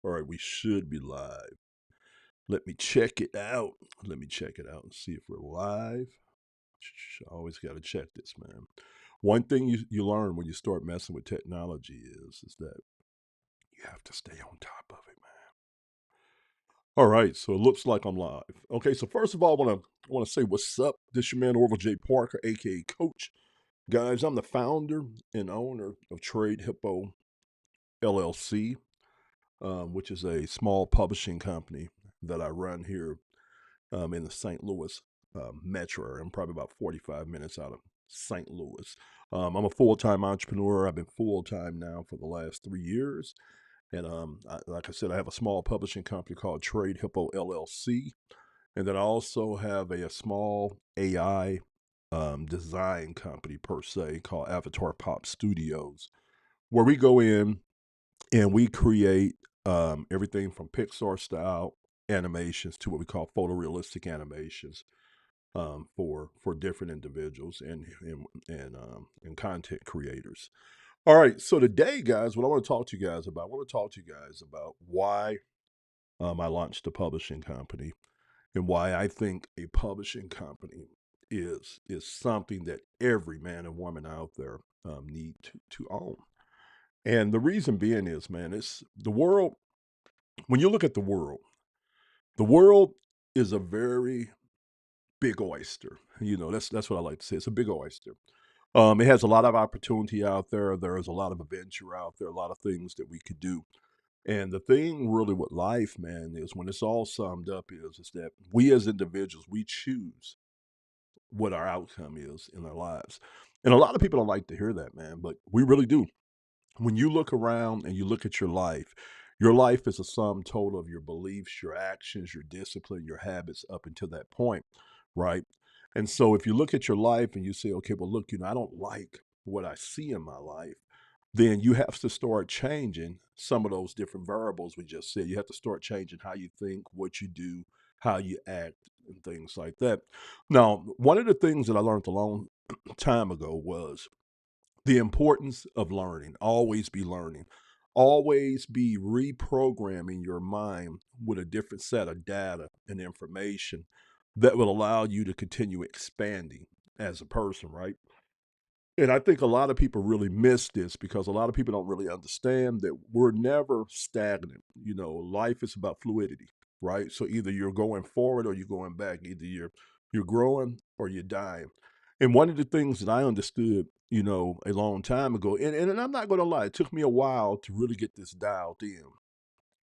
All right, we should be live. Let me check it out. Let me check it out and see if we're live. I always got to check this, man. One thing you learn when you start messing with technology is that you have to stay on top of it, man. All right, so it looks like I'm live. Okay, so first of all, I want to say what's up. This your man Orville J. Parker, aka Coach. Guys, I'm the founder and owner of Trade Hippo LLC, which is a small publishing company that I run here in the St. Louis metro. I'm probably about 45 minutes out of St. Louis. I'm a full time entrepreneur. I've been full time now for the last 3 years. And like I said, I have a small publishing company called Trade Hippo LLC. And then I also have a small AI design company per se called Avatar Pop Studios, where we go in and we create everything from Pixar style animations to what we call photorealistic animations for different individuals and content creators. All right, so today, guys, what I want to talk to you guys about, I want to talk to you guys about why I launched a publishing company and why I think a publishing company is something that every man and woman out there need to own. And the reason being is, man, it's the world. When you look at the world is a very big oyster. That's what I like to say. It's a big oyster. It has a lot of opportunity out there. There is a lot of adventure out there, a lot of things that we could do. And the thing really with life, man, is when it's all summed up is that we as individuals, we choose what our outcome is in our lives. And a lot of people don't like to hear that, man, but we really do. When you look around and you look at your life is a sum total of your beliefs, your actions, your discipline, your habits up until that point, right? And so if you look at your life and you say, okay, well, look, I don't like what I see in my life, then you have to start changing some of those different variables we just said. You have to start changing how you think, what you do, how you act, and things like that. Now, one of the things that I learned a long time ago was the importance of learning. Always be learning. Always be reprogramming your mind with a different set of data and information that will allow you to continue expanding as a person, right? And I think a lot of people really miss this because a lot of people don't really understand that we're never stagnant. Life is about fluidity, right? So either you're going forward or you're going back. Either you're growing or you're dying. And one of the things that I understood, a long time ago, and I'm not going to lie, it took me a while to really get this dialed in,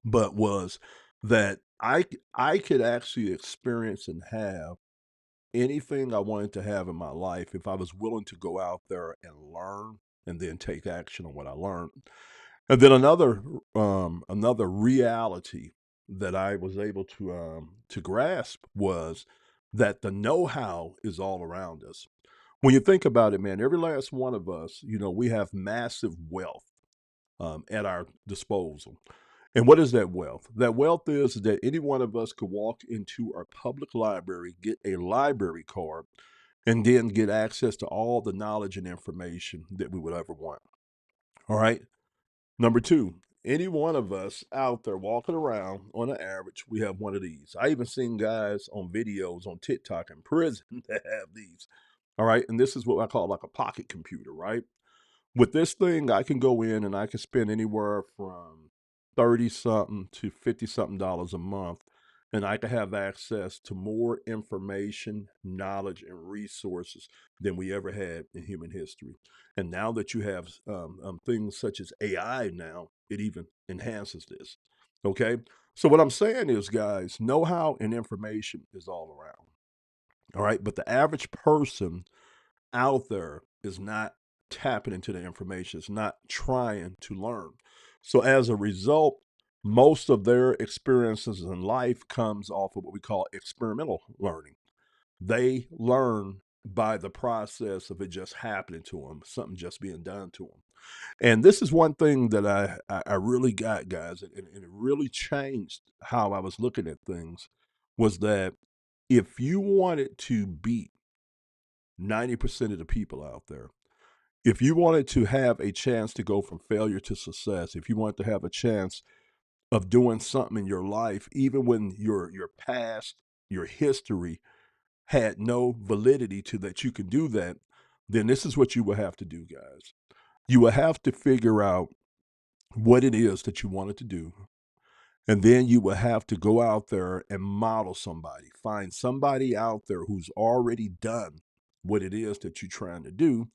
but was that I could actually experience and have anything I wanted to have in my life if I was willing to go out there and learn and then take action on what I learned. And then another reality that I was able to grasp was that the know-how is all around us. When you think about it, man, every last one of us, we have massive wealth at our disposal. And what is that wealth? That wealth is that any one of us could walk into our public library, get a library card, and then get access to all the knowledge and information that we would ever want. All right. Number two, any one of us out there walking around on an average, we have one of these. I even seen guys on videos on TikTok in prison that have these. All right. And this is what I call like a pocket computer, right? With this thing, I can go in and I can spend anywhere from 30 something to 50 something dollars a month. And I can have access to more information, knowledge, and resources than we ever had in human history. And now that you have things such as AI now, it even enhances this. Okay. So, what I'm saying is, guys, know how and information is all around. All right. But the average person out there is not tapping into the information, is not trying to learn. So as a result, most of their experiences in life comes off of what we call experimental learning. They learn by the process of it just happening to them, something just being done to them. And this is one thing that I really got, guys, and it really changed how I was looking at things, was that if you wanted to beat 90% of the people out there, if you wanted to have a chance to go from failure to success, if you wanted to have a chance of doing something in your life, even when your past, your history had no validity to that you can do that, then this is what you will have to do, guys. You will have to figure out what it is that you wanted to do. And then you will have to go out there and model somebody. Find somebody out there who's already done what it is that you're trying to do.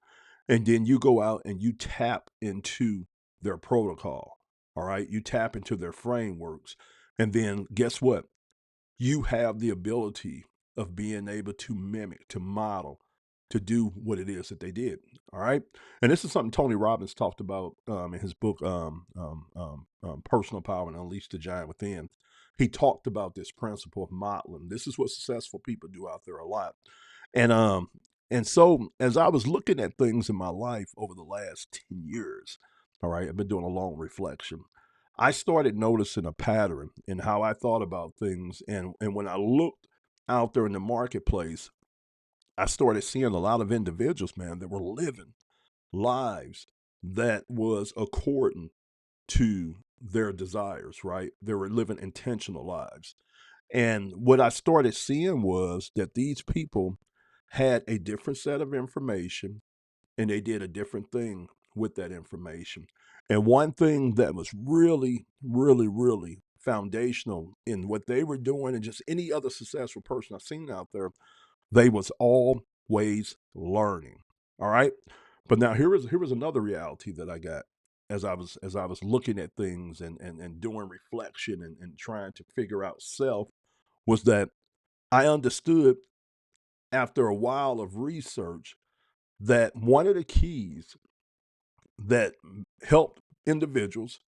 And then you go out and you tap into their protocol. All right. You tap into their frameworks. And then guess what? You have the ability of being able to mimic, to model, to do what it is that they did. All right. And this is something Tony Robbins talked about in his book, Personal Power and Unleash the Giant Within. He talked about this principle of modeling. This is what successful people do out there a lot. And so as I was looking at things in my life over the last 10 years, all right, I've been doing a long reflection. I started noticing a pattern in how I thought about things. And when I looked out there in the marketplace, I started seeing a lot of individuals, man, that were living lives that was according to their desires, right? They were living intentional lives. And what I started seeing was that these people had a different set of information and they did a different thing with that information. And one thing that was really, really, really foundational in what they were doing and just any other successful person I've seen out there, they was always learning. All right. But now here was another reality that I got as I was looking at things and doing reflection and trying to figure out self was that I understood after a while of research that one of the keys that helped individuals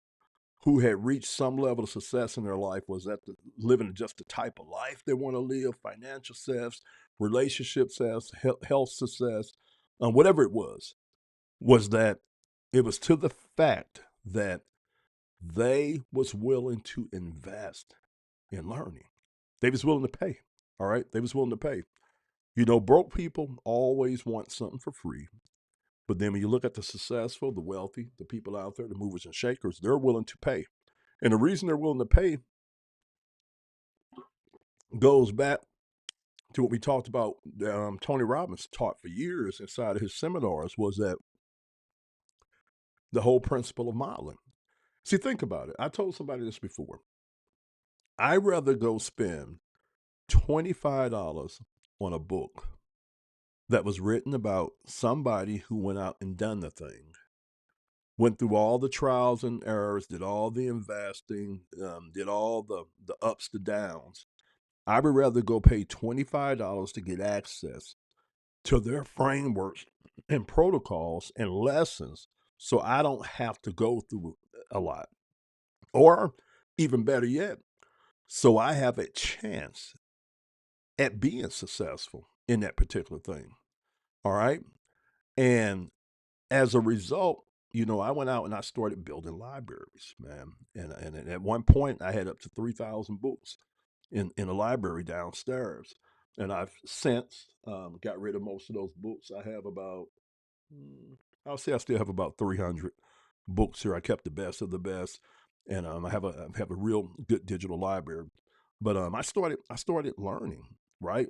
who had reached some level of success in their life was that living just the type of life they want to live, financial success, relationship success, health success, whatever it was that it was to the fact that they was willing to invest in learning. They was willing to pay. All right. They was willing to pay. You know, broke people always want something for free. But then when you look at the successful, the wealthy, the people out there, the movers and shakers, they're willing to pay. And the reason they're willing to pay goes back to what we talked about. Tony Robbins taught for years inside of his seminars was that the whole principle of modeling. See, think about it. I told somebody this before. I'd rather go spend $25 on a book that was written about somebody who went out and done the thing, went through all the trials and errors, did all the investing, did all the ups to downs. I would rather go pay $25 to get access to their frameworks and protocols and lessons so I don't have to go through a lot. Or even better yet, so I have a chance at being successful in that particular thing. All right. And as a result, you know, I went out and I started building libraries, man. And at one point, I had up to 3,000 books in a library downstairs. And I've since got rid of most of those books. I have about, mm, I'll say I still have about 300 books here. I kept the best of the best. And I have a real good digital library. But I started learning, right?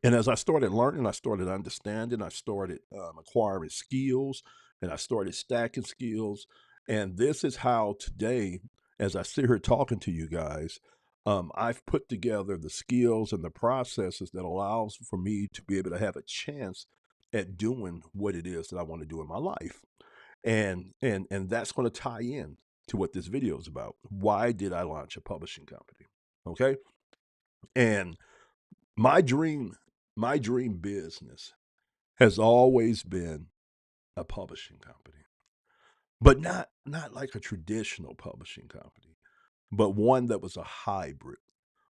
And as I started learning, I started understanding, I started acquiring skills, and I started stacking skills. And this is how today, as I sit here talking to you guys, I've put together the skills and the processes that allows for me to be able to have a chance at doing what it is that I want to do in my life. And that's going to tie in to what this video is about. Why did I launch a publishing company? Okay. And my dream, my dream business has always been a publishing company, but not like a traditional publishing company, but one that was a hybrid,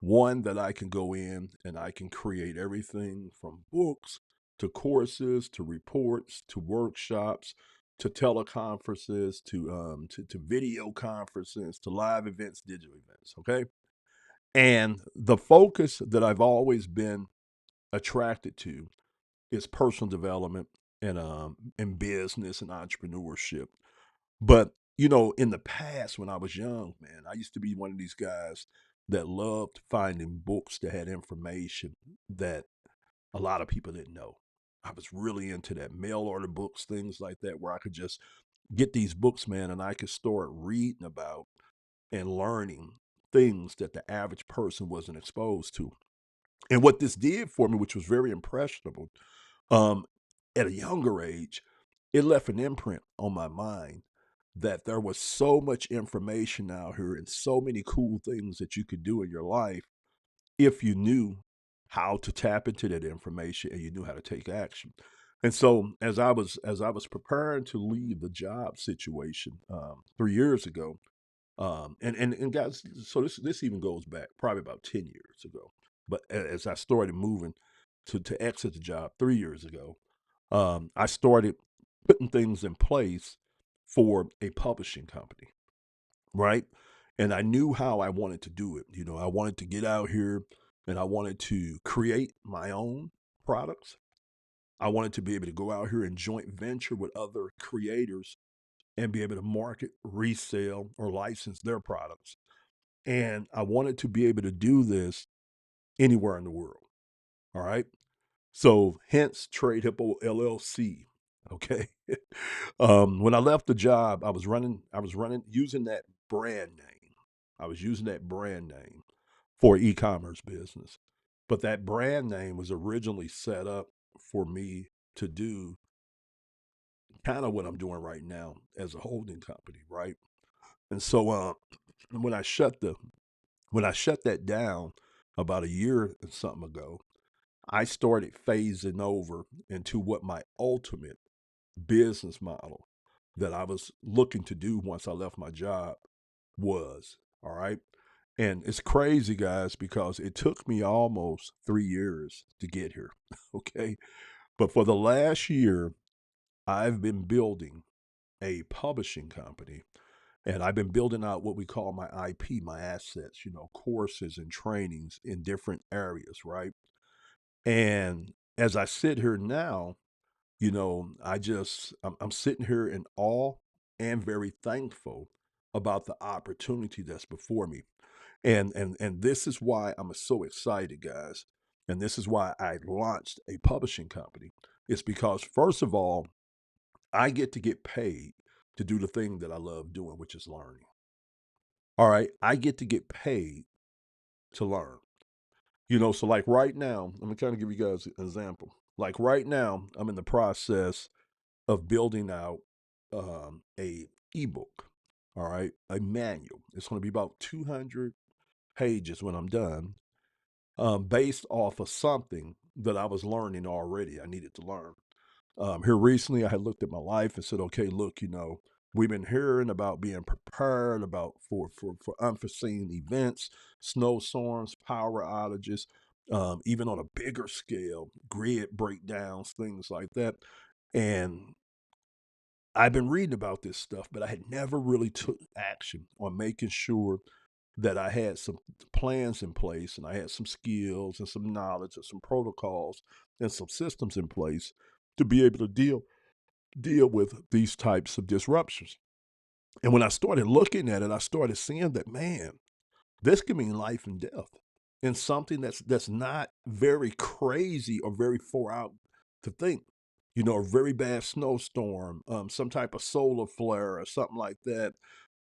one that I can go in and I can create everything from books to courses to reports to workshops to teleconferences to video conferences to live events, digital events. Okay, and the focus that I've always been attracted to is personal development and business and entrepreneurship. But in the past when I was young, man, I used to be one of these guys that loved finding books that had information that a lot of people didn't know. I was really into that mail order books, things like that, where I could just get these books, man, and I could start reading about and learning things that the average person wasn't exposed to. And what this did for me, which was very impressionable, um, at a younger age, it left an imprint on my mind that there was so much information out here and so many cool things that you could do in your life if you knew how to tap into that information and you knew how to take action. And so as I was preparing to leave the job situation 3 years ago, and guys, so this even goes back probably about 10 years ago. But as I started moving to exit the job 3 years ago, I started putting things in place for a publishing company, right? And I knew how I wanted to do it. I wanted to get out here and I wanted to create my own products. I wanted to be able to go out here and joint venture with other creators and be able to market, resell, or license their products. And I wanted to be able to do this anywhere in the world. All right. So hence Trade Hippo LLC. Okay. When I left the job, I was running using that brand name. I was using that brand name for e-commerce business. But that brand name was originally set up for me to do kind of what I'm doing right now as a holding company, right? And so when I shut the when I shut that down about a year and something ago, I started phasing over into what my ultimate business model that I was looking to do once I left my job was. All right. And it's crazy, guys, because it took me almost 3 years to get here. Okay. But for the last year, I've been building a publishing company and I've been building out what we call my IP, my assets, courses and trainings in different areas, right? And as I sit here now, I'm sitting here in awe and very thankful about the opportunity that's before me. And this is why I'm so excited, guys. And this is why I launched a publishing company. It's because first of all, I get paid to do the thing that I love doing, which is learning. All right. I get to get paid to learn. So like right now, I'm gonna kind of give you guys an example. Like right now, I'm in the process of building out a ebook. All right, a manual. It's going to be about 200 pages when I'm done, based off of something that I was learning already. I needed to learn. Here recently, I had looked at my life and said, okay, look, we've been hearing about being prepared about for unforeseen events, snowstorms, power outages, even on a bigger scale, grid breakdowns, things like that. And I've been reading about this stuff, but I had never really took action on making sure that I had some plans in place and I had some skills and some knowledge and some protocols and some systems in place to be able to deal with these types of disruptions. And when I started looking at it, I started seeing that, man, this can mean life and death in something that's not very crazy or very far out to think. A very bad snowstorm, some type of solar flare or something like that,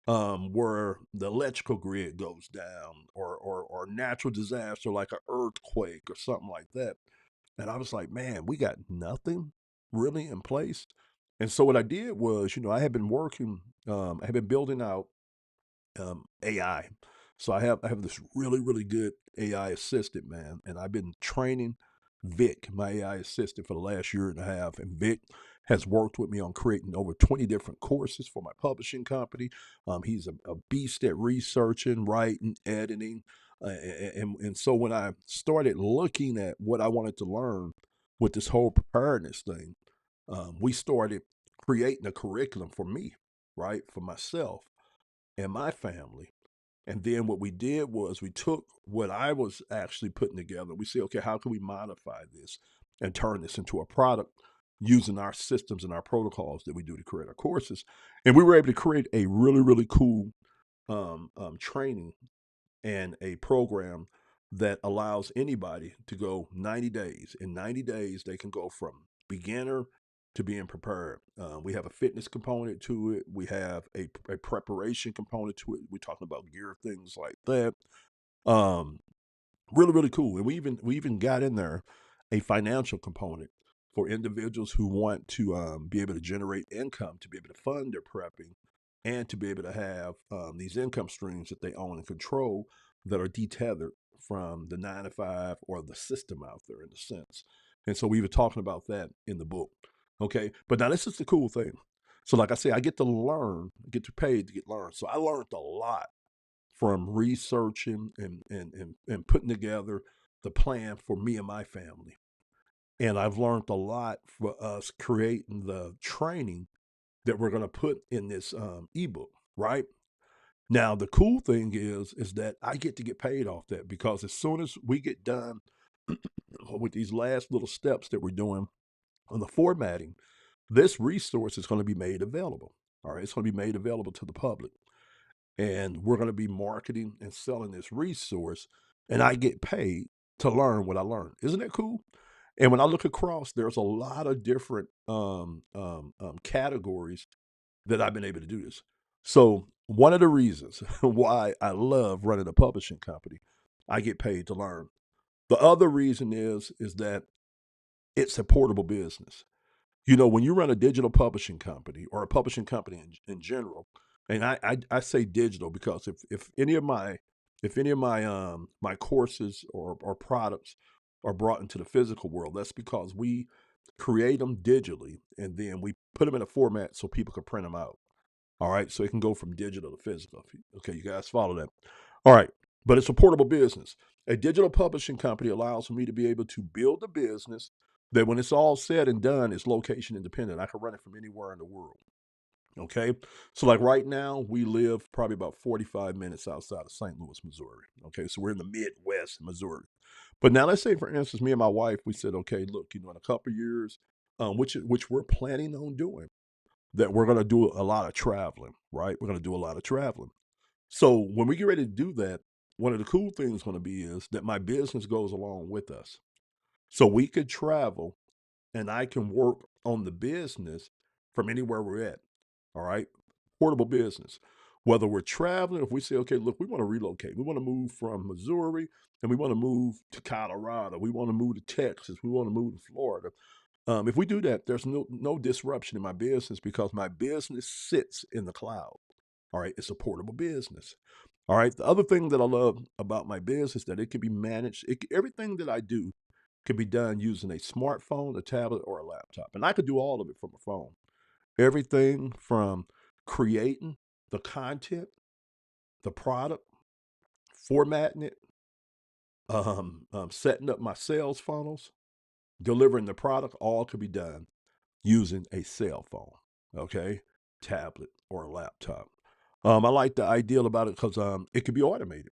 where the electrical grid goes down, or natural disaster like an earthquake or something like that. And I was like, man, we got nothing really in place. And so what I did was, I had been working, I had been building out AI. So I have this really really good AI assistant, man, and I've been training Vic, my AI assistant, for the last year and a half. And Vic has worked with me on creating over 20 different courses for my publishing company. He's a beast at researching, writing, editing, and so when I started looking at what I wanted to learn with this whole preparedness thing, we started creating a curriculum for me, right, for myself and my family. And then what we did was we took what I was actually putting together. We said, okay, how can we modify this and turn this into a product using our systems and our protocols that we do to create our courses. And we were able to create a really, really cool training and a program that allows anybody to go 90 days. In 90 days, they can go from beginner to being prepared. We have a fitness component to it. We have a preparation component to it. We're talking about gear, things like that. Um, Really, really cool. And we even got in there a financial component for individuals who want to be able to generate income, to be able to fund their prepping, and to be able to have these income streams that they own and control that are detethered from the 9 to 5 or the system out there in a sense. And so we were talking about that in the book. Okay. But now this is the cool thing. So like I say, I get to learn, get to pay to get learned. So I learned a lot from researching and putting together the plan for me and my family. And I've learned a lot for us creating the training that we're going to put in this ebook, right? Now, the cool thing is that I get to get paid off that because as soon as we get done with these last little steps that we're doing on the formatting, this resource is going to be made available. All right, it's going to be made available to the public. And we're going to be marketing and selling this resource, and I get paid to learn what I learned. Isn't that cool? And when I look across, there's a lot of different categories that I've been able to do this. So one of the reasons why I love running a publishing company, I get paid to learn. The other reason is that it's a portable business. You know, when you run a digital publishing company or a publishing company in general, and I say digital because if any of my my courses or products are brought into the physical world, that's because we create them digitally and then we put them in a format so people can print them out. All right, so it can go from digital to physical. Okay, you guys follow that? All right, but it's a portable business. A digital publishing company allows for me to be able to build a business that when it's all said and done, is location independent. I can run it from anywhere in the world. Okay. So, like right now, we live probably about 45 minutes outside of St. Louis, Missouri. Okay. So, we're in the Midwest, Missouri. But now, let's say, for instance, me and my wife, we said, okay, look, in a couple of years, which we're planning on doing, that we're going to do a lot of traveling, right? We're going to do a lot of traveling. So, when we get ready to do that, one of the cool things going to be is that my business goes along with us. So, we could travel and I can work on the business from anywhere we're at. All right. Portable business. Whether we're traveling, if we say, okay, look, we want to relocate, we want to move from Missouri and we want to move to Colorado, we want to move to Texas, we want to move to Florida. If we do that, there's no disruption in my business because my business sits in the cloud. All right. It's a portable business. All right. The other thing that I love about my business is that it can be managed. Everything that I do can be done using a smartphone, a tablet, or a laptop. And I could do all of it from a phone. Everything from creating the content, the product, formatting it, setting up my sales funnels, delivering the product, all could be done using a cell phone, okay, tablet, or a laptop. I like the ideal about it because it could be automated.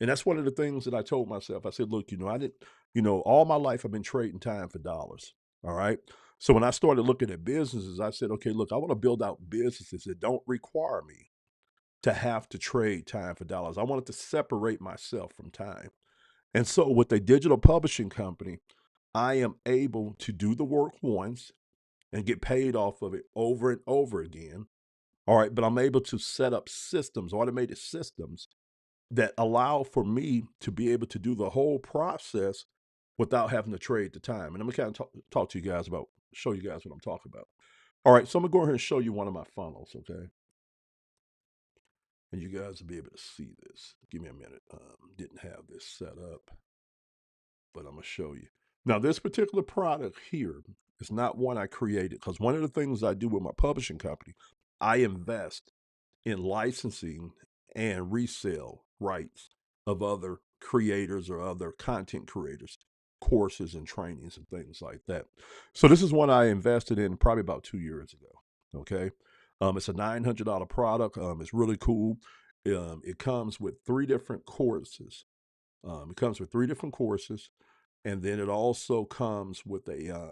And that's one of the things that I told myself. I said, look, I didn't, all my life I've been trading time for dollars. All right. So when I started looking at businesses, I said, okay, look, I want to build out businesses that don't require me to have to trade time for dollars. I wanted to separate myself from time. And so with a digital publishing company, I am able to do the work once and get paid off of it over and over again. All right. But I'm able to set up systems, automated systems that allow for me to be able to do the whole process without having to trade the time. And I'm gonna kind of talk to you guys about, show you guys what I'm talking about. All right, so I'm gonna go ahead and show you one of my funnels, okay? And you guys will be able to see this. Give me a minute. Didn't have this set up, but I'm gonna show you. Now, this particular product here is not one I created because one of the things I do with my publishing company, I invest in licensing and resale rights of other creators or other content creators, courses and trainings and things like that. So this is one I invested in probably about 2 years ago. Okay. It's a $900 product. It's really cool. It comes with three different courses. It comes with three different courses And then it also comes with a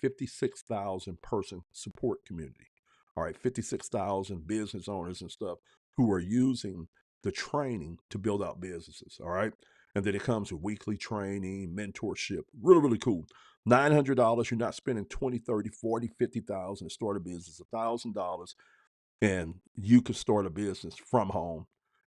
56,000 person support community. All right, 56,000 business owners and stuff who are using the training to build out businesses. All right. And then it comes with weekly training, mentorship. Really, really cool. $900. You're not spending 20, 30, 40, 50,000 to start a business. $1,000 and you can start a business from home.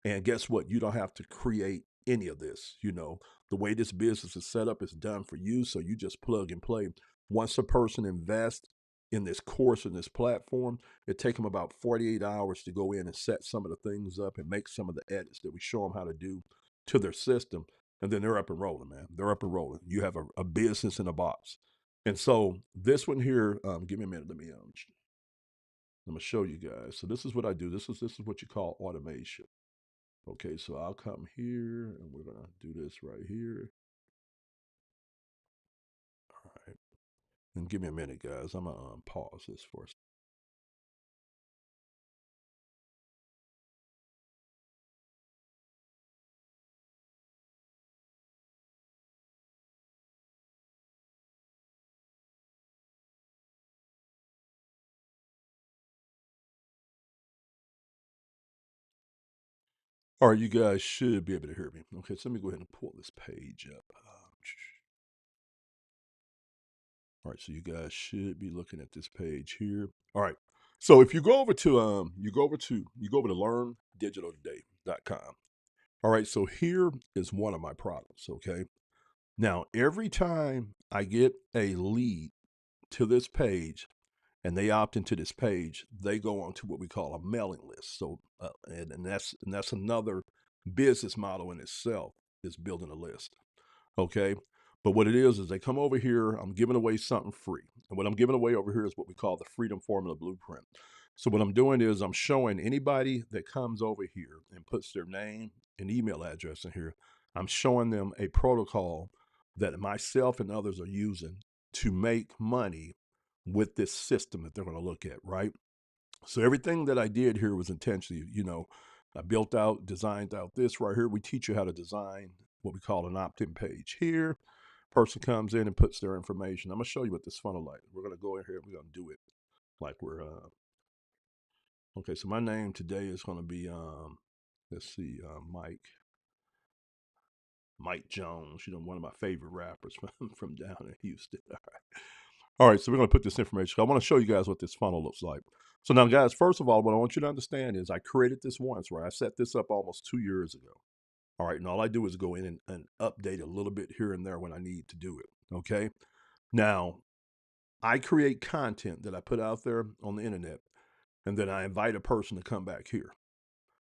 And guess what? You don't have to create any of this. The way this business is set up is done for you. So you just plug and play. Once a person invests in this course and this platform, it takes them about 48 hours to go in and set some of the things up and make some of the edits that we show them how to do to their system. And then they're up and rolling, man. They're up and rolling. You have a business in a box. And so this one here, give me a minute. I'm gonna show you guys. So this is what I do. This is what you call automation. Okay, so I'll come here and we're gonna do this right here. All right, and give me a minute, guys. I'm gonna pause this for us. All right, you guys should be able to hear me. Okay, so let me go ahead and pull this page up. All right, so you guys should be looking at this page here. All right, so if you go over to learndigitaltoday.com. All right, so here is one of my products. Okay, now every time I get a lead to this page and they opt into this page, they go on to what we call a mailing list. So, and that's another business model in itself, is building a list. Okay. But what it is they come over here, I'm giving away something free. And what I'm giving away over here is what we call the Freedom Formula Blueprint. So what I'm doing is I'm showing anybody that comes over here and puts their name and email address in here, I'm showing them a protocol that myself and others are using to make money with this system that they're going to look at, right? So everything that I did here was intentionally, I built out, designed out this right here. We teach you how to design what we call an opt-in page here. Person comes in and puts their information. I'm gonna show you what this funnel like. We're gonna go in here and we're gonna do it like we're okay. So my name today is gonna be let's see, Mike Jones, one of my favorite rappers from down in Houston. All right, so we're going to put this information. I want to show you guys what this funnel looks like. So now, guys, first of all, what I want you to understand is I created this once, right? I set this up almost 2 years ago. All right, and all I do is go in and update a little bit here and there when I need to do it. Okay. Now, I create content that I put out there on the internet, and then I invite a person to come back here.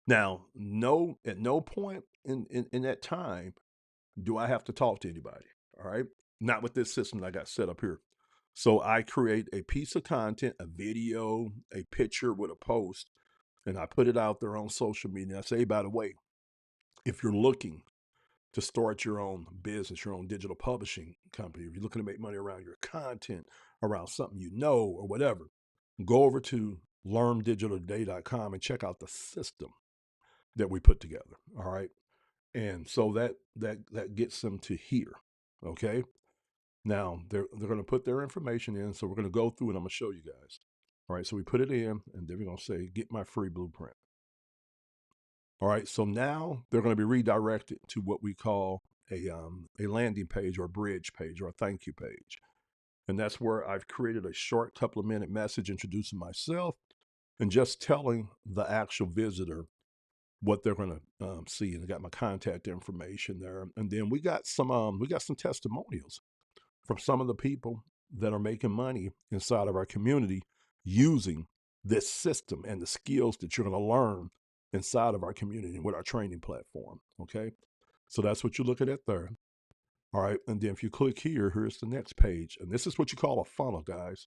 Now, at no point in that time do I have to talk to anybody? All right. Not with this system that I got set up here. So I create a piece of content, a video, a picture with a post, and I put it out there on social media. I say, hey, by the way, if you're looking to start your own business, your own digital publishing company, if you're looking to make money around your content, around something or whatever, go over to learndigitaltoday.com and check out the system that we put together. All right. And so that gets them to here. Okay. Now they're going to put their information in. So we're going to go through and I'm going to show you guys. All right. So we put it in and then we're going to say, get my free blueprint. All right. So now they're going to be redirected to what we call a landing page or a bridge page or a thank you page. And that's where I've created a short couple of minute message introducing myself and just telling the actual visitor what they're going to see. And I got my contact information there. And then we got some testimonials from some of the people that are making money inside of our community using this system and the skills that you're going to learn inside of our community with our training platform. Okay. So that's what you're looking at there. All right. And then if you click here, here's the next page. And this is what you call a funnel, guys.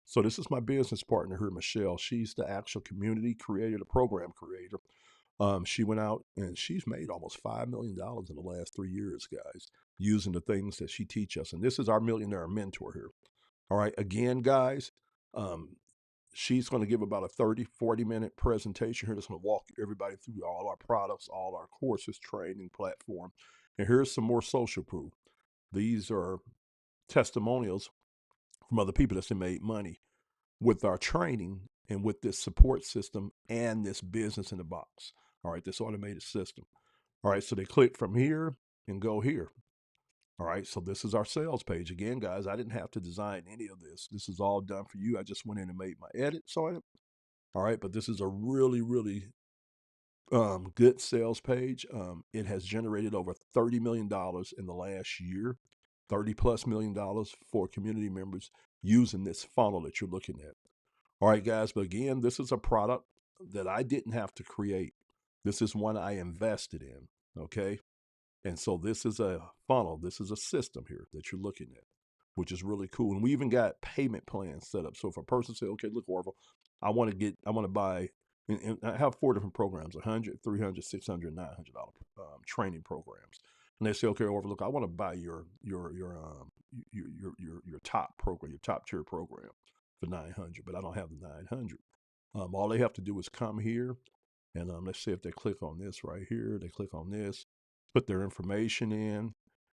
So this is my business partner here, Michelle. She's the actual community creator, the program creator. She went out and she's made almost $5 million in the last 3 years, guys, using the things that she teaches us. And this is our millionaire mentor here. All right. Again, guys, she's going to give about a 30-40 minute presentation here that's going to walk everybody through all our products, all our courses, training platform. And here's some more social proof. These are testimonials from other people that's made money with our training and with this support system and this business in the box. All right, this automated system. All right, so they click from here and go here. All right, so this is our sales page. Again, guys, I didn't have to design any of this. This is all done for you. I just went in and made my edits on it. All right, but this is a really, really good sales page. It has generated over $30 million in the last year, 30 plus $1 million for community members using this funnel that you're looking at. All right, guys, but again, this is a product that I didn't have to create. This is one I invested in. Okay. And so this is a funnel. This is a system here that you're looking at, which is really cool. And we even got payment plans set up. So if a person say, okay, look, Orville, I want to buy, and I have 4 different programs, 100, 300, 600, $900 training programs. And they say, okay, Orville, look, I want to buy your top program, your top tier program for 900, but I don't have the 900. All they have to do is come here and let's say if they click on this right here, they click on this, put their information in,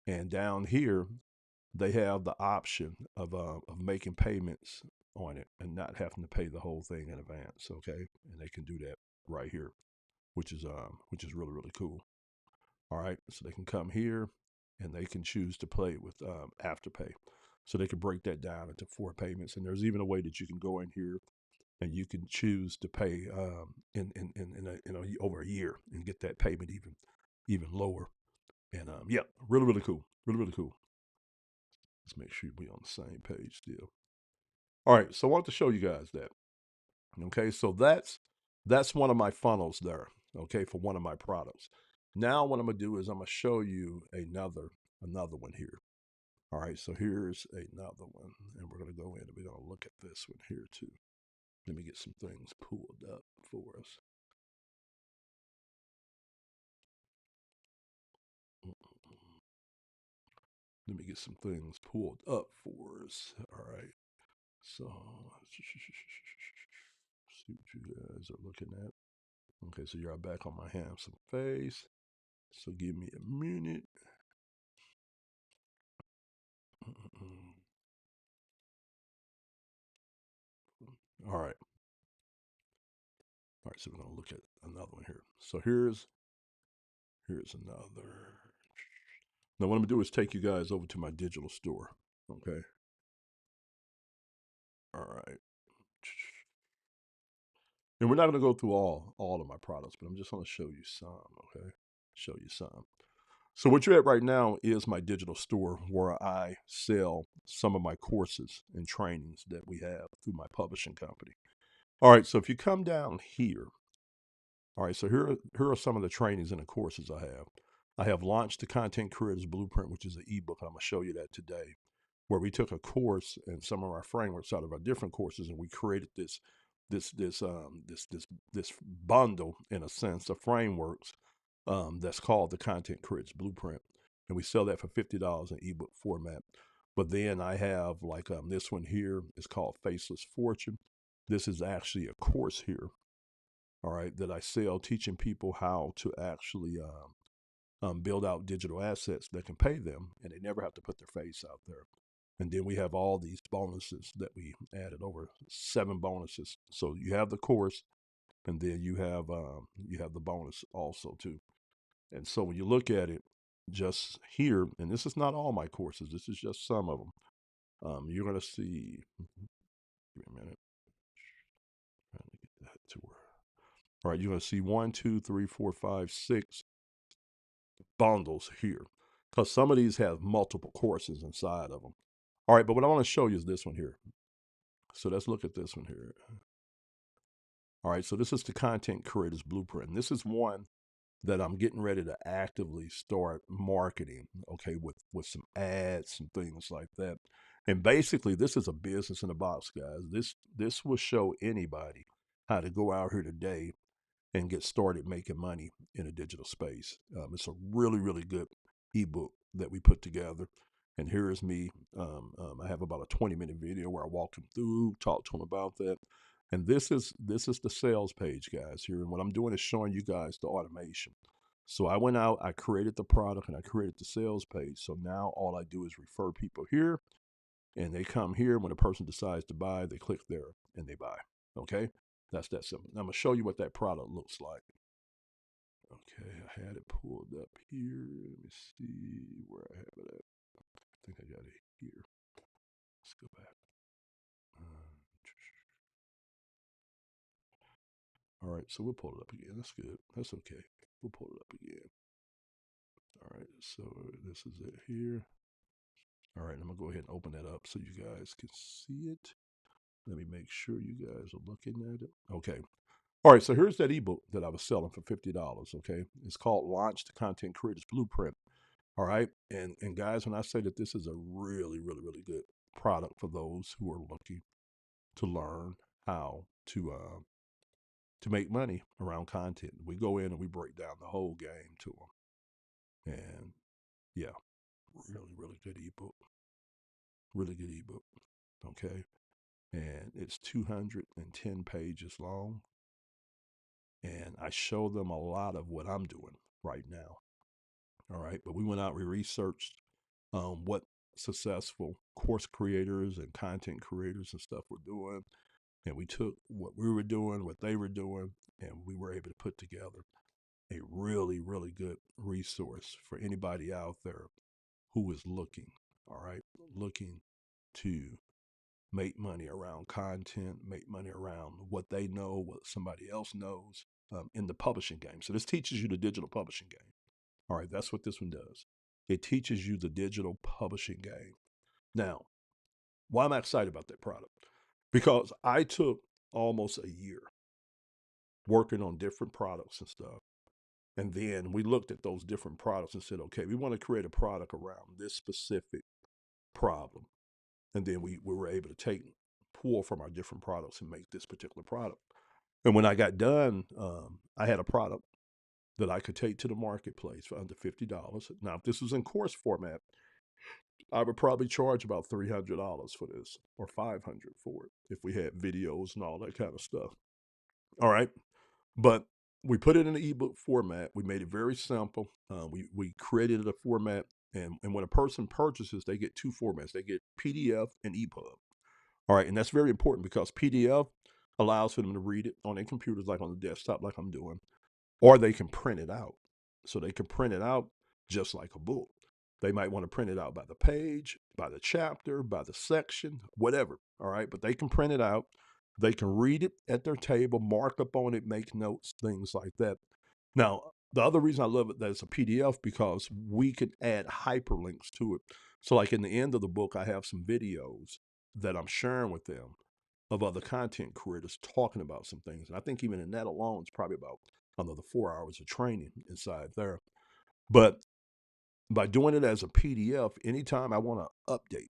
and down here they have the option of making payments on it and not having to pay the whole thing in advance. Okay, and they can do that right here, which is really really cool. All right, so they can come here and they can choose to play with Afterpay. So they can break that down into 4 payments, and there's even a way that you can go in here and you can choose to pay over a year and get that payment even lower. And yeah, really really cool, really really cool. Let's make sure we on the same page still. All right, so I want to show you guys that. Okay, so that's one of my funnels there. Okay, for one of my products. Now what I'm gonna do is I'm gonna show you another one here. All right, so here's another one, and we're gonna go in and we're gonna look at this one here too. Let me get some things pulled up for us. Let me get some things pulled up for us. All right. So, see what you guys are looking at. Okay, so you're back on my handsome face. So give me a minute. All right. All right, so we're gonna look at another one here. So here's another. Now what I'm gonna do is take you guys over to my digital store. Okay. All right. And we're not gonna go through all of my products, but I'm just gonna show you some. Okay. Show you some. So what you're at right now is my digital store where I sell some of my courses and trainings that we have through my publishing company. All right, so if you come down here, all right, so here are some of the trainings and the courses I have. I have launched the Content Creators Blueprint, which is an ebook, and I'm gonna show you that today, where we took a course and some of our frameworks out of our different courses, and we created this bundle in a sense of frameworks that's called the Content Creators Blueprint, and we sell that for $50 in ebook format. But then I have like this one here is called Faceless Fortune. This is actually a course here, all right, that I sell, teaching people how to actually build out digital assets that can pay them, and they never have to put their face out there. And then we have all these bonuses that we added, over 7 bonuses. So you have the course, and then you have the bonus also too. And so when you look at it, just here, and this is not all my courses, this is just some of them. You're going to see. Give me a minute. Trying to get that to where. All right, you're going to see 1, 2, 3, 4, 5, 6 bundles here, because some of these have multiple courses inside of them. All right, but what I want to show you is this one here. So let's look at this one here. All right, so this is the Content Creators Blueprint. And this is one that I'm getting ready to actively start marketing, okay, with some ads and things like that. And basically, this is a business in a box, guys. This will show anybody how to go out here today and get started making money in a digital space. It's a really, really good ebook that we put together. And here is me. I have about a 20-minute video where I walk them through, talk to them about that. And this is the sales page, guys, here. And what I'm doing is showing you guys the automation. So I went out, I created the product, and I created the sales page. So now all I do is refer people here, and they come here. When a person decides to buy, they click there and they buy. Okay, that's that simple. Now I'm gonna show you what that product looks like. Okay, I had it pulled up here. Let me see where I have it at. I think I got it here. Let's go back. All right, so we'll pull it up again. That's good. That's okay. We'll pull it up again. All right, so this is it here. All right, I'm gonna go ahead and open that up so you guys can see it. Let me make sure you guys are looking at it. Okay. All right, so here's that ebook that I was selling for $50. Okay, it's called Launch the Content Creators Blueprint. All right, and guys, when I say that this is a really, really, really good product for those who are looking to learn how to make money around content, we go in and we break down the whole game to them. And yeah, really, really good ebook. Really good ebook. Okay, and it's 210 pages long. And I show them a lot of what I'm doing right now. All right, but we went out, we researched what successful course creators and content creators and stuff were doing, and we took what we were doing, what they were doing, and we were able to put together a really, really good resource for anybody out there who is looking, all right, looking to make money around content, make money around what they know, what somebody else knows in the publishing game. So this teaches you the digital publishing game. All right, that's what this one does. It teaches you the digital publishing game. Now, why am I excited about that product? Because I took almost a year working on different products and stuff. And then we looked at those different products and said, okay, we want to create a product around this specific problem. And then we were able to pull from our different products and make this particular product. And when I got done, I had a product that I could take to the marketplace for under $50. Now, if this was in course format, I would probably charge about $300 for this or $500 for it if we had videos and all that kind of stuff. All right. But we put it in an ebook format. We made it very simple. We created a format. And when a person purchases, they get two formats. They get PDF and EPUB. All right. And that's very important because PDF allows for them to read it on their computers, like on the desktop, like I'm doing, or they can print it out. So they can print it out just like a book. They might want to print it out by the page, by the chapter, by the section, whatever. All right. But they can print it out. They can read it at their table, mark up on it, make notes, things like that. Now, the other reason I love it that it's a PDF because we can add hyperlinks to it. So, like in the end of the book, I have some videos that I'm sharing with them of other content creators talking about some things. And I think even in that alone, it's probably about another 4 hours of training inside there. But by doing it as a PDF, anytime I want to update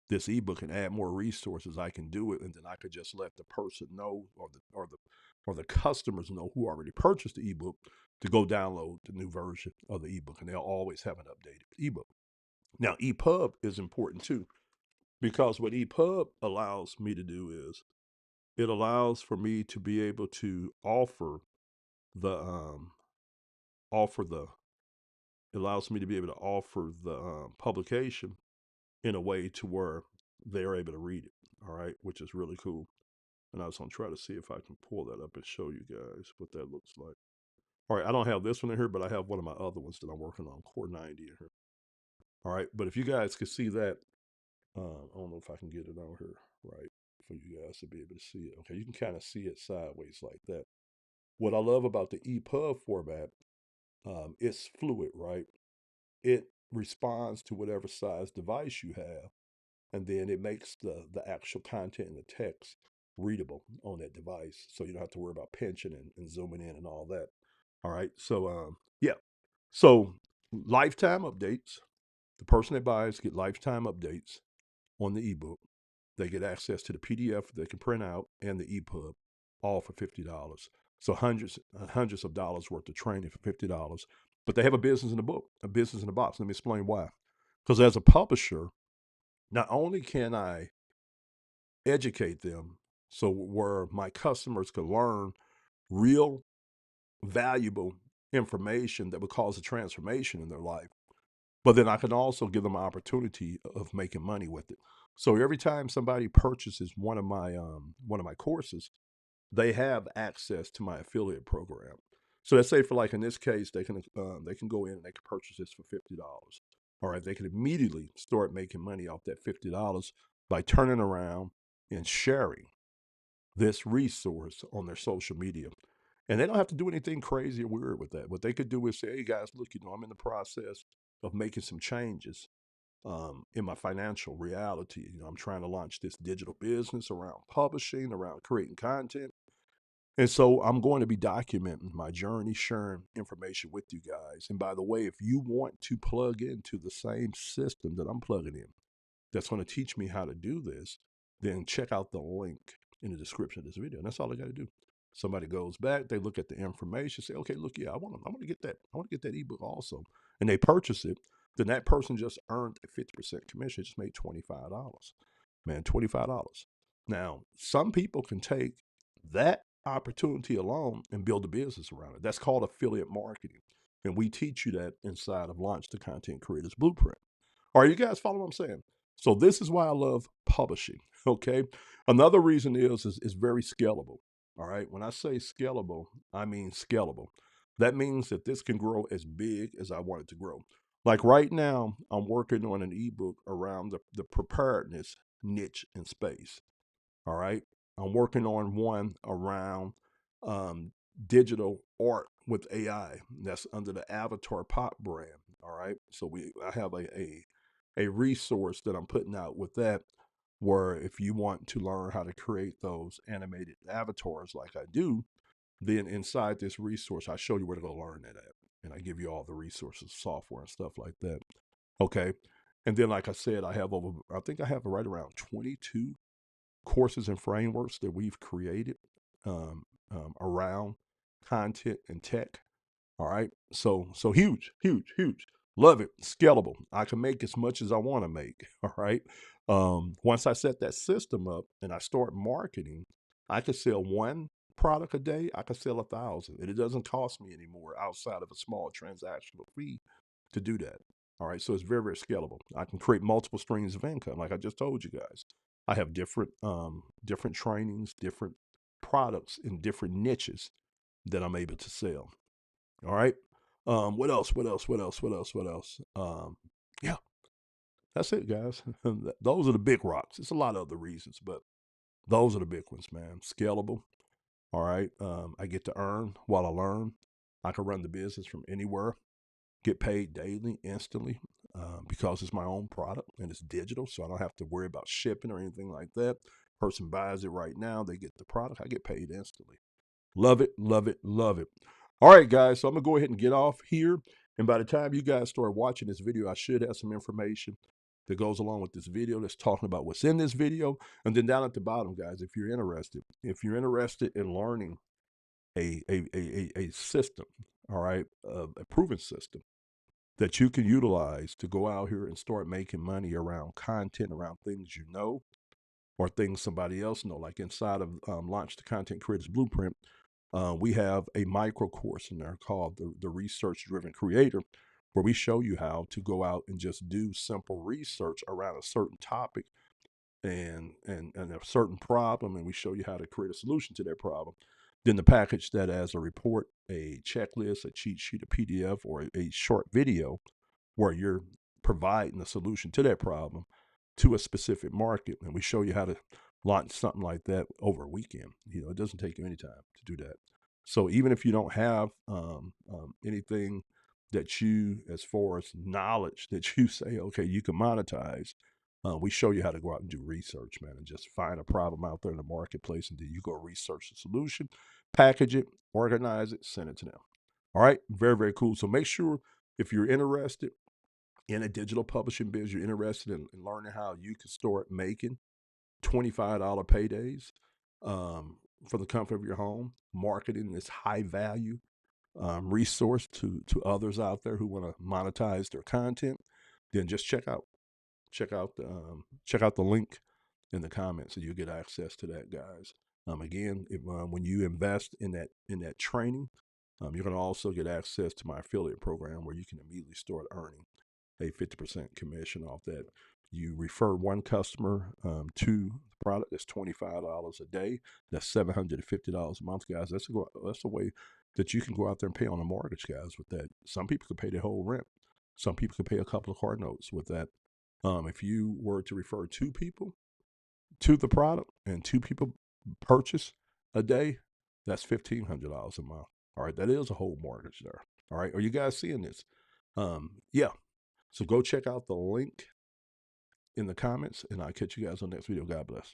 this ebook and add more resources, I can do it, and then I could just let the person know, or the customers know who already purchased the ebook to go download the new version of the ebook, and they'll always have an updated ebook. Now, EPUB is important too, because what EPUB allows me to do is it allows for me to be able to the offer the it allows me to be able to offer the publication in a way to where they're able to read it. All right, which is really cool. And I was gonna try to see if I can pull that up and show you guys what that looks like. All right, I don't have this one in here, but I have one of my other ones that I'm working on, Core 90 in here. All right, but if you guys could see that, I don't know if I can get it on here right for you guys to be able to see it. Okay, you can kind of see it sideways like that. What I love about the EPUB format, it's fluid, right? It responds to whatever size device you have, and then it makes the actual content and the text readable on that device, so you don't have to worry about pinching and zooming in and all that. All right, so yeah, so lifetime updates. The person that buys get lifetime updates on the ebook. They get access to the PDF they can print out and the EPUB, all for $50. So hundreds of dollars worth of training for $50. But they have a business in the book, a business in the box. Let me explain why. Because as a publisher, not only can I educate them so where my customers can learn real valuable information that would cause a transformation in their life. But then I can also give them an opportunity of making money with it. So every time somebody purchases one of my courses, they have access to my affiliate program. So let's say for like in this case, they can go in and they can purchase this for $50. All right, they can immediately start making money off that $50 by turning around and sharing this resource on their social media. And they don't have to do anything crazy or weird with that. What they could do is say, hey guys, look, I'm in the process of making some changes in my financial reality. I'm trying to launch this digital business around publishing, around creating content. And so I'm going to be documenting my journey, sharing information with you guys. And by the way, if you want to plug into the same system that I'm plugging in, that's going to teach me how to do this, then check out the link in the description of this video. And that's all I got to do. Somebody goes back, they look at the information, say, okay, look, yeah, I want to get that. I want to get that ebook also. And they purchase it. Then that person just earned a 50% commission, just made $25. Man, $25. Now, some people can take that opportunity alone and build a business around it. That's called affiliate marketing. And we teach you that inside of Launch the Content Creators Blueprint. Are you guys following what I'm saying? So this is why I love publishing. Okay. Another reason is very scalable. All right. When I say scalable, I mean scalable. That means that this can grow as big as I want it to grow. Like right now, I'm working on an ebook around the preparedness niche in space. All right. I'm working on one around um, digital art with AI. That's under the Avatar Pop brand. All right. So I have a resource that I'm putting out with that, where if you want to learn how to create those animated avatars like I do, then inside this resource, I show you where to go learn that at. And I give you all the resources, software and stuff like that. Okay. And then, like I said, I think I have right around 22 courses and frameworks that we've created um, around content and tech. All right. So huge, huge, huge. Love it. Scalable. I can make as much as I want to make. All right. Once I set that system up and I start marketing, I could sell one product a day. I could sell 1,000, and it doesn't cost me anymore outside of a small transactional fee to do that. All right. So it's very, very scalable. I can create multiple streams of income, like I just told you guys. I have different trainings, different products in different niches that I'm able to sell. All right. What else? What else? What else? What else? What else? Yeah, that's it, guys. Those are the big rocks. It's a lot of other reasons, but those are the big ones, man. Scalable. All right. I get to earn while I learn. I can run the business from anywhere, get paid daily, instantly, because it's my own product and it's digital. So I don't have to worry about shipping or anything like that. Person buys it right now, they get the product, I get paid instantly. Love it, love it, love it. All right, guys. So I'm going to go ahead and get off here. And by the time you guys start watching this video, I should have some information that goes along with this video that's talking about what's in this video. And then down at the bottom, guys, if you're interested in learning a system, all right, a proven system that you can utilize to go out here and start making money around content, around things you know, or things somebody else know. Like inside of Launch the Content Creators Blueprint, we have a micro course in there called the Research Driven Creator, where we show you how to go out and just do simple research around a certain topic and a certain problem, and we show you how to create a solution to that problem. Then the package that as a report, a checklist, a cheat sheet, a PDF, or a short video where you're providing a solution to that problem to a specific market. And we show you how to launch something like that over a weekend. It doesn't take you any time to do that. So even if you don't have anything that you, as far as knowledge that you say, okay, you can monetize, we show you how to go out and do research, man, and just find a problem out there in the marketplace. And then you go research the solution, package it, organize it, send it to them. All right. Very, very cool. So make sure, if you're interested in a digital publishing biz, you're interested in learning how you can start making $25 paydays for the comfort of your home, marketing this high value resource to others out there who want to monetize their content, then just check out the link in the comments, and you'll get access to that, guys. Again, when you invest in that training, You're going to also get access to my affiliate program where you can immediately start earning a 50% commission off that. You refer one customer to the product, that's $25 a day. That's $750 a month, guys. That's a way that you can go out there and pay on a mortgage, guys, with that. Some people could pay their whole rent. Some people could pay a couple of car notes with that. If you were to refer two people to the product and two people purchase a day, that's $1,500 a month. All right, that is a whole mortgage there. All right, are you guys seeing this? Yeah. So go check out the link in the comments, and I'll catch you guys on the next video. God bless.